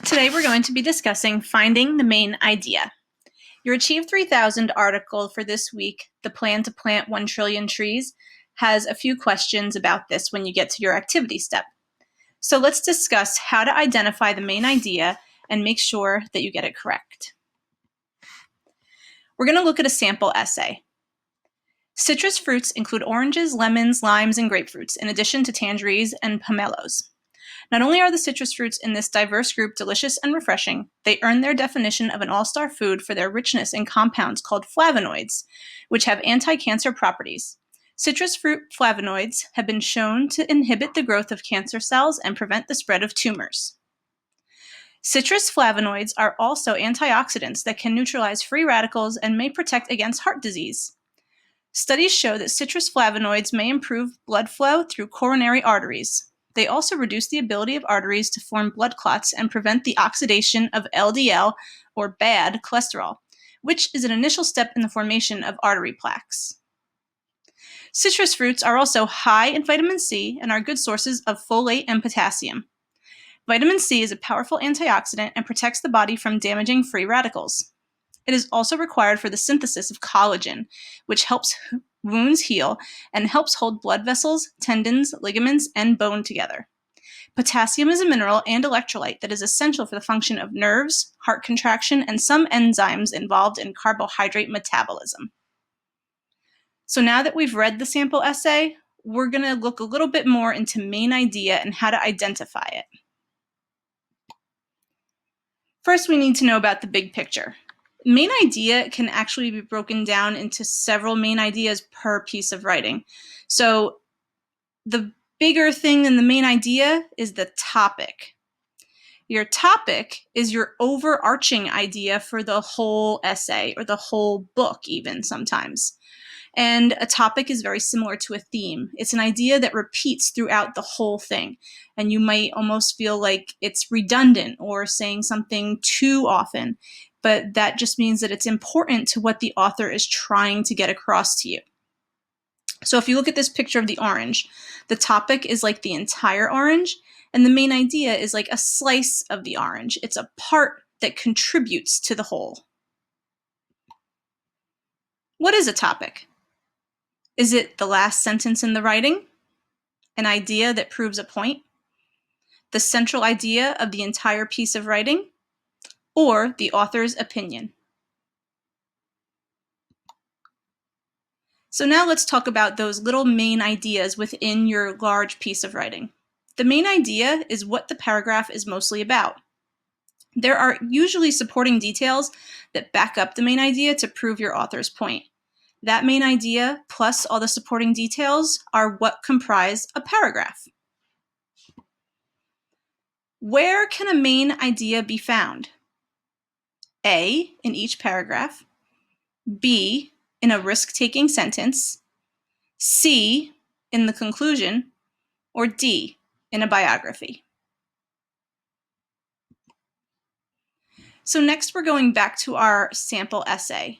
Today we're going to be discussing finding the main idea. Your Achieve 3000 article for this week, The Plan to Plant 1 Trillion Trees, has a few questions about this when you get to your activity step. So let's discuss how to identify the main idea and make sure that you get it correct. We're going to look at a sample essay. Citrus fruits include oranges, lemons, limes, and grapefruits, in addition to tangerines and pomelos. Not only are the citrus fruits in this diverse group delicious and refreshing, they earn their definition of an all-star food for their richness in compounds called flavonoids, which have anti-cancer properties. Citrus fruit flavonoids have been shown to inhibit the growth of cancer cells and prevent the spread of tumors. Citrus flavonoids are also antioxidants that can neutralize free radicals and may protect against heart disease. Studies show that citrus flavonoids may improve blood flow through coronary arteries. They also reduce the ability of arteries to form blood clots and prevent the oxidation of LDL, or bad cholesterol, which is an initial step in the formation of artery plaques. Citrus fruits are also high in vitamin C and are good sources of folate and potassium. Vitamin C is a powerful antioxidant and protects the body from damaging free radicals. It is also required for the synthesis of collagen, which helps wounds heal and helps hold blood vessels, tendons, ligaments, and bone together. Potassium is a mineral and electrolyte that is essential for the function of nerves, heart contraction, and some enzymes involved in carbohydrate metabolism. So now that we've read the sample essay, we're going to look a little bit more into main idea and how to identify it. First, we need to know about the big picture. Main idea can actually be broken down into several main ideas per piece of writing. So the bigger thing than the main idea is the topic. Your topic is your overarching idea for the whole essay or the whole book even sometimes. And a topic is very similar to a theme. It's an idea that repeats throughout the whole thing. And you might almost feel like it's redundant or saying something too often. But that just means that it's important to what the author is trying to get across to you. So if you look at this picture of the orange, the topic is like the entire orange, and the main idea is like a slice of the orange. It's a part that contributes to the whole. What is a topic? Is it the last sentence in the writing? An idea that proves a point? The central idea of the entire piece of writing? Or the author's opinion? So now let's talk about those little main ideas within your large piece of writing. The main idea is what the paragraph is mostly about. There are usually supporting details that back up the main idea to prove your author's point. That main idea plus all the supporting details are what comprise a paragraph. Where can a main idea be found? A, in each paragraph. B, in a risk-taking sentence. C, in the conclusion. Or D, in a biography. So next we're going back to our sample essay.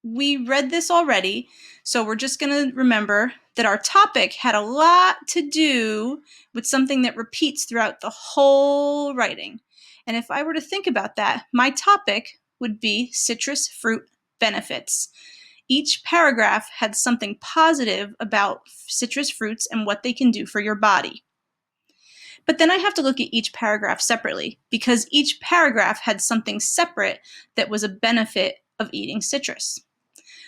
We read this already, so we're just going to remember that our topic had a lot to do with something that repeats throughout the whole writing. And if I were to think about that, my topic would be citrus fruit benefits. Each paragraph had something positive about citrus fruits and what they can do for your body. But then I have to look at each paragraph separately because each paragraph had something separate that was a benefit of eating citrus.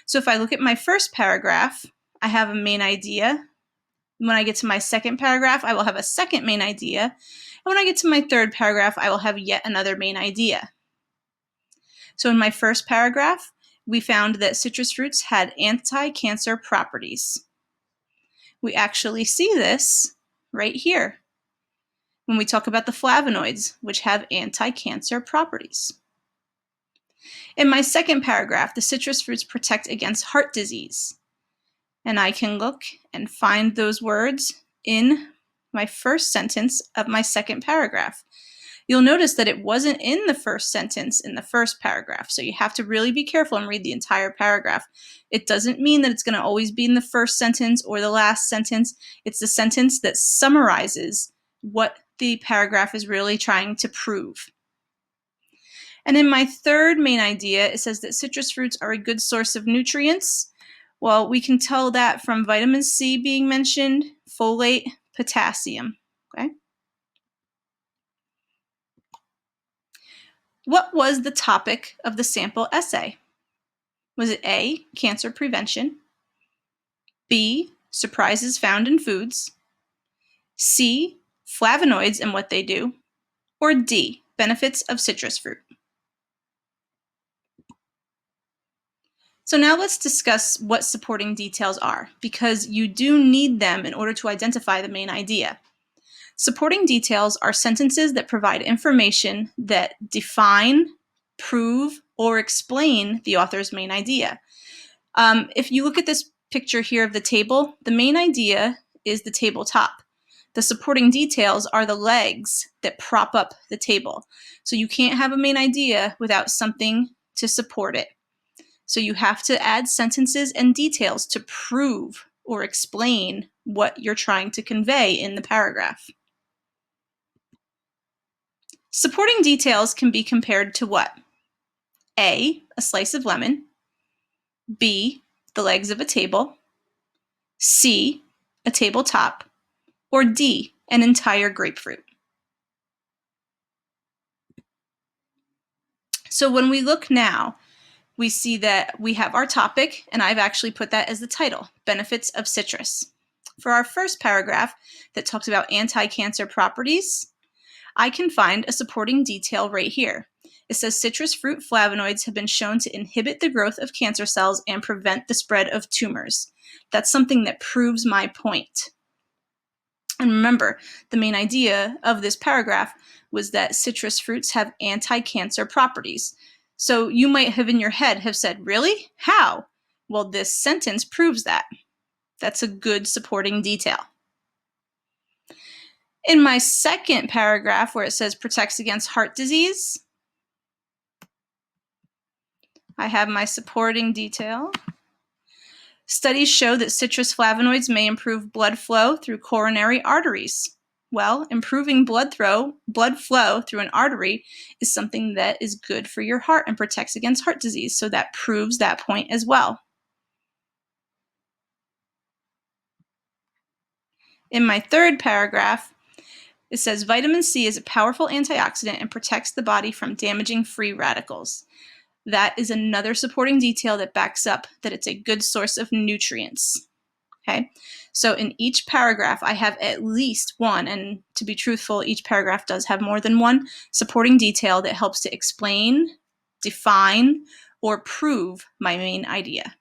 So if I look at my first paragraph, I have a main idea. When I get to my second paragraph, I will have a second main idea. And when I get to my third paragraph, I will have yet another main idea. So in my first paragraph, we found that citrus fruits had anti-cancer properties. We actually see this right here when we talk about the flavonoids, which have anti-cancer properties. In my second paragraph, the citrus fruits protect against heart disease. And I can look and find those words in my first sentence of my second paragraph. You'll notice that it wasn't in the first sentence in the first paragraph, so you have to really be careful and read the entire paragraph. It doesn't mean that it's going to always be in the first sentence or the last sentence. It's the sentence that summarizes what the paragraph is really trying to prove. And in my third main idea, it says that citrus fruits are a good source of nutrients. Well, we can tell that from vitamin C being mentioned, folate, potassium. Okay. What was the topic of the sample essay? Was it A, cancer prevention, B, surprises found in foods, C, flavonoids and what they do, or D, benefits of citrus fruit? So now let's discuss what supporting details are, because you do need them in order to identify the main idea. Supporting details are sentences that provide information that define, prove, or explain the author's main idea. If you look at this picture here of the table, the main idea is the tabletop. The supporting details are the legs that prop up the table. So you can't have a main idea without something to support it. So you have to add sentences and details to prove or explain what you're trying to convey in the paragraph. Supporting details can be compared to what? A slice of lemon, B, the legs of a table, C, a tabletop, or D, an entire grapefruit. So when we look now, we see that we have our topic, and I've actually put that as the title, Benefits of Citrus. For our first paragraph that talks about anti-cancer properties, I can find a supporting detail right here. It says citrus fruit flavonoids have been shown to inhibit the growth of cancer cells and prevent the spread of tumors. That's something that proves my point. And remember, the main idea of this paragraph was that citrus fruits have anti-cancer properties. So you might have in your head have said, really? How? Well, this sentence proves that. That's a good supporting detail. In my second paragraph where it says protects against heart disease, I have my supporting detail. Studies show that citrus flavonoids may improve blood flow through coronary arteries. Well, improving blood flow through an artery is something that is good for your heart and protects against heart disease. So that proves that point as well. In my third paragraph, it says vitamin C is a powerful antioxidant and protects the body from damaging free radicals. That is another supporting detail that backs up that it's a good source of nutrients. Okay, so in each paragraph, I have at least one, and to be truthful, each paragraph does have more than one supporting detail that helps to explain, define, or prove my main idea.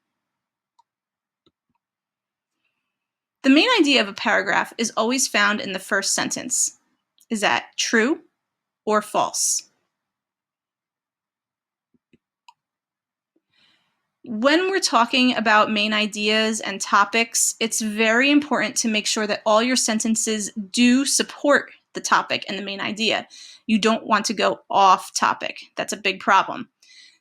The main idea of a paragraph is always found in the first sentence. Is that true or false? When we're talking about main ideas and topics, it's very important to make sure that all your sentences do support the topic and the main idea. You don't want to go off topic. That's a big problem.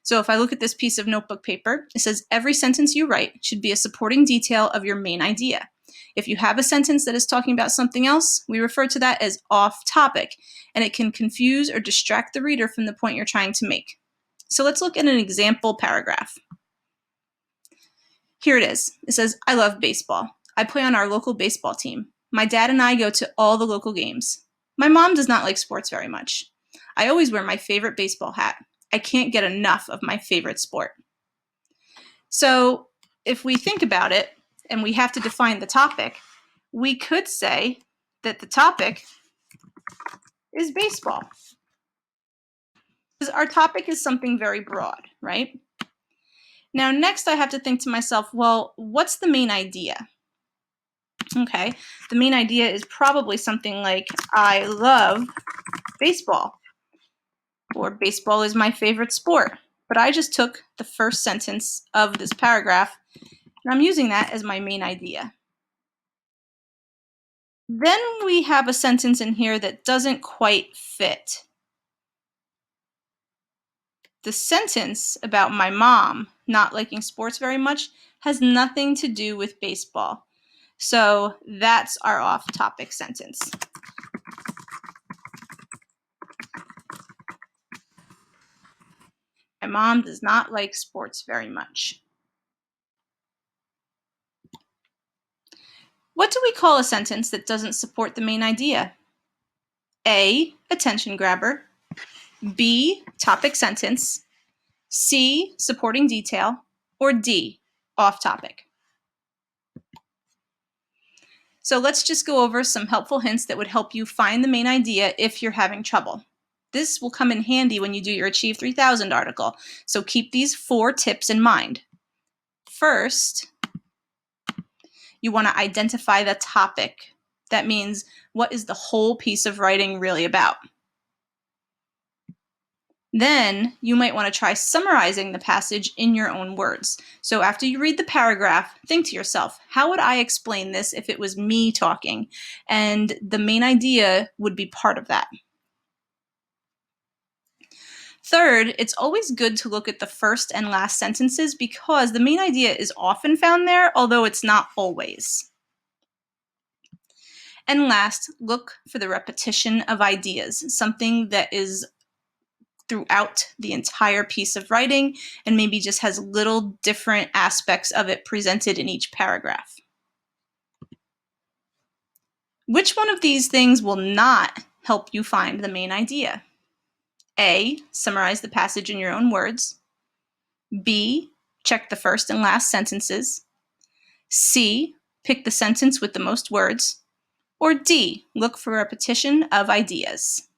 So if I look at this piece of notebook paper, it says every sentence you write should be a supporting detail of your main idea. If you have a sentence that is talking about something else, we refer to that as off topic, and it can confuse or distract the reader from the point you're trying to make. So let's look at an example paragraph. Here it is. It says, I love baseball. I play on our local baseball team. My dad and I go to all the local games. My mom does not like sports very much. I always wear my favorite baseball hat. I can't get enough of my favorite sport. So if we think about it, and we have to define the topic, we could say that the topic is baseball. Because our topic is something very broad, right? Now, next I have to think to myself, well, what's the main idea? Okay, the main idea is probably something like, I love baseball, or baseball is my favorite sport. But I just took the first sentence of this paragraph, and I'm using that as my main idea. Then we have a sentence in here that doesn't quite fit. The sentence about my mom not liking sports very much has nothing to do with baseball. So that's our off-topic sentence. My mom does not like sports very much. What do we call a sentence that doesn't support the main idea? A, attention grabber. B, topic sentence. C, supporting detail. Or D, off topic. So let's just go over some helpful hints that would help you find the main idea if you're having trouble. This will come in handy when you do your Achieve 3000 article, so keep these 4 tips in mind. First, you want to identify the topic. That means, what is the whole piece of writing really about? Then you might want to try summarizing the passage in your own words. So after you read the paragraph, think to yourself, how would I explain this if it was me talking? And the main idea would be part of that. Third, it's always good to look at the first and last sentences because the main idea is often found there, although it's not always. And last, look for the repetition of ideas, something that is throughout the entire piece of writing and maybe just has little different aspects of it presented in each paragraph. Which one of these things will not help you find the main idea? A, summarize the passage in your own words. B, check the first and last sentences. C, pick the sentence with the most words. Or D, look for repetition of ideas.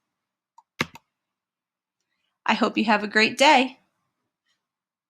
I hope you have a great day.